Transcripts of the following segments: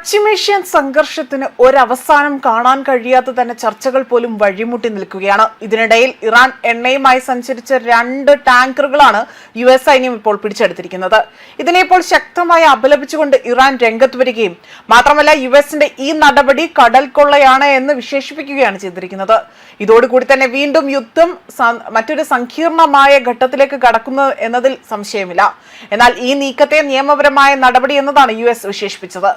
പശ്ചിമേഷ്യൻ സംഘർഷത്തിന് ഒരവസാനം കാണാൻ കഴിയാത്ത തന്നെ ചർച്ചകൾ പോലും വഴിമുട്ടി നിൽക്കുകയാണ്. ഇതിനിടയിൽ ഇറാൻ എണ്ണയുമായി സഞ്ചരിച്ച 2 ടാങ്കറുകളാണ് US സൈന്യം ഇപ്പോൾ പിടിച്ചെടുത്തിരിക്കുന്നത്. ഇതിനെ ഇപ്പോൾ ശക്തമായി അപലപിച്ചുകൊണ്ട് ഇറാൻ രംഗത്ത് വരികയും മാത്രമല്ല US-ന്റെ ഈ നടപടി കടൽ കൊള്ളയാണ് എന്ന് വിശേഷിപ്പിക്കുകയാണ് ചെയ്തിരിക്കുന്നത്. ഇതോടുകൂടി തന്നെ വീണ്ടും യുദ്ധം മറ്റൊരു സങ്കീർണമായ ഘട്ടത്തിലേക്ക് കടക്കുന്നു എന്നതിൽ സംശയമില്ല. എന്നാൽ ഈ നീക്കത്തെ നിയമപരമായ നടപടി എന്നതാണ് US വിശേഷിപ്പിച്ചത്.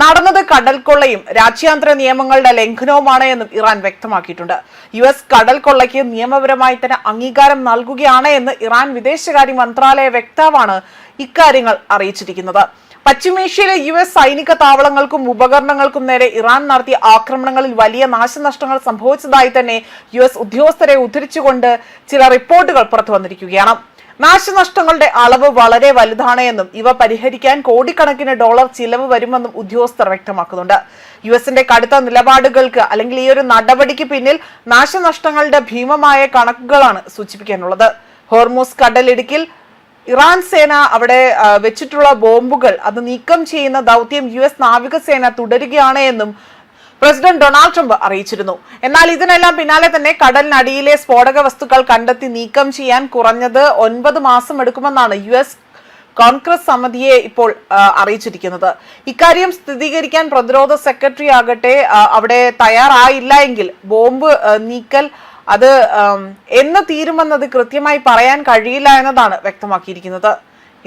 നടന്നത് കടൽ കൊള്ളയും രാജ്യാന്തര നിയമങ്ങളുടെ ലംഘനവുമാണ് എന്നും ഇറാൻ വ്യക്തമാക്കിയിട്ടുണ്ട്. US കടൽ കൊള്ളയ്ക്ക് നിയമപരമായി തന്നെ അംഗീകാരം നൽകുകയാണ് എന്ന് ഇറാൻ വിദേശകാര്യ മന്ത്രാലയ വക്താവാണ് ഇക്കാര്യങ്ങൾ അറിയിച്ചിരിക്കുന്നത്. പശ്ചിമേഷ്യയിലെ US സൈനിക താവളങ്ങൾക്കും ഉപകരണങ്ങൾക്കും നേരെ ഇറാൻ നടത്തിയ ആക്രമണങ്ങളിൽ വലിയ നാശനഷ്ടങ്ങൾ സംഭവിച്ചതായി തന്നെ US ഉദ്യോഗസ്ഥരെ ഉദ്ധരിച്ചുകൊണ്ട് ചില റിപ്പോർട്ടുകൾ പുറത്തു വന്നിരിക്കുകയാണ്. നാശനഷ്ടങ്ങളുടെ അളവ് വളരെ വലുതാണ് എന്നും ഇവ പരിഹരിക്കാൻ കോടിക്കണക്കിന് ഡോളർ ചിലവ് വരുമെന്നും ഉദ്യോഗസ്ഥർ വ്യക്തമാക്കുന്നുണ്ട്. US-ന്റെ കടുത്ത നിലപാടുകൾക്ക് അല്ലെങ്കിൽ ഈ ഒരു നടപടിക്ക് പിന്നിൽ നാശനഷ്ടങ്ങളുടെ ഭീമമായ കണക്കുകളാണ് സൂചിപ്പിക്കാനുള്ളത്. ഹോർമൂസ് കടലിടുക്കിൽ ഇറാൻ സേന അവിടെ വെച്ചിട്ടുള്ള ബോംബുകൾ അത് നീക്കം ചെയ്യുന്ന ദൗത്യം US നാവികസേന തുടരുകയാണ് എന്നും പ്രസിഡന്റ് ഡൊണാൾഡ് ട്രംപ് അറിയിച്ചിരുന്നു. എന്നാൽ ഇതിനെല്ലാം പിന്നാലെ തന്നെ കടലിനടിയിലെ സ്ഫോടക വസ്തുക്കൾ കണ്ടെത്തി നീക്കം ചെയ്യാൻ കുറഞ്ഞത് 9 മാസം എടുക്കുമെന്നാണ് US കോൺഗ്രസ് സമിതിയെ ഇപ്പോൾ അറിയിച്ചിരിക്കുന്നത്. ഇക്കാര്യം സ്ഥിരീകരിക്കാൻ പ്രതിരോധ സെക്രട്ടറി ആകട്ടെ അവിടെ തയ്യാറായില്ല എങ്കിൽ ബോംബ് നീക്കൽ അത് എന്ന് തീരുമെന്നത് കൃത്യമായി പറയാൻ കഴിയില്ല എന്നതാണ് വ്യക്തമാക്കിയിരിക്കുന്നത്.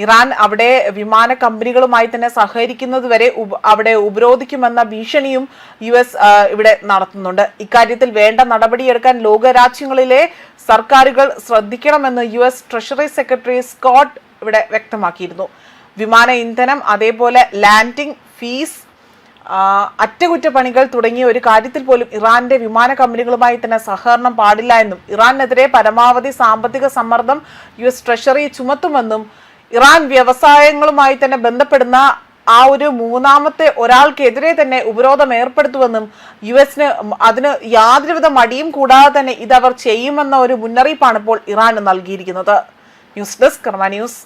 ഇറാൻ അവിടെ വിമാന കമ്പനികളുമായി തന്നെ സഹകരിക്കുന്നതുവരെ അവിടെ ഉപരോധിക്കുമെന്ന ഭീഷണിയും US ഇവിടെ നടത്തുന്നുണ്ട്. ഇക്കാര്യത്തിൽ വേണ്ട നടപടിയെടുക്കാൻ ലോകരാജ്യങ്ങളിലെ സർക്കാരുകൾ ശ്രദ്ധിക്കണമെന്ന് US ട്രഷറി സെക്രട്ടറി സ്കോട്ട് ഇവിടെ വ്യക്തമാക്കിയിരുന്നു. വിമാന ഇന്ധനം അതേപോലെ ലാൻഡിംഗ് ഫീസ് അറ്റകുറ്റപ്പണികൾ തുടങ്ങിയ ഒരു കാര്യത്തിൽ പോലും ഇറാന്റെ വിമാന കമ്പനികളുമായി തന്നെ സഹകരണം പാടില്ല എന്നും ഇറാനെതിരെ പരമാവധി സാമ്പത്തിക സമ്മർദ്ദം US ട്രഷറി ചുമത്തുമെന്നും ഇറാൻ വ്യവസായങ്ങളുമായി തന്നെ ബന്ധപ്പെടുന്ന ആ ഒരു മൂന്നാമത്തെ ഒരാൾക്കെതിരെ തന്നെ ഉപരോധം ഏർപ്പെടുത്തുമെന്നും US-ന് അതിന് യാതൊരുവിധ മടിയും കൂടാതെ തന്നെ ഇതവർ ചെയ്യുമെന്ന ഒരു മുന്നറിയിപ്പാണ് ഇപ്പോൾ ഇറാൻ നൽകിയിരിക്കുന്നത്. ന്യൂസ് ഡെസ്ക് കർമ്മ ന്യൂസ്.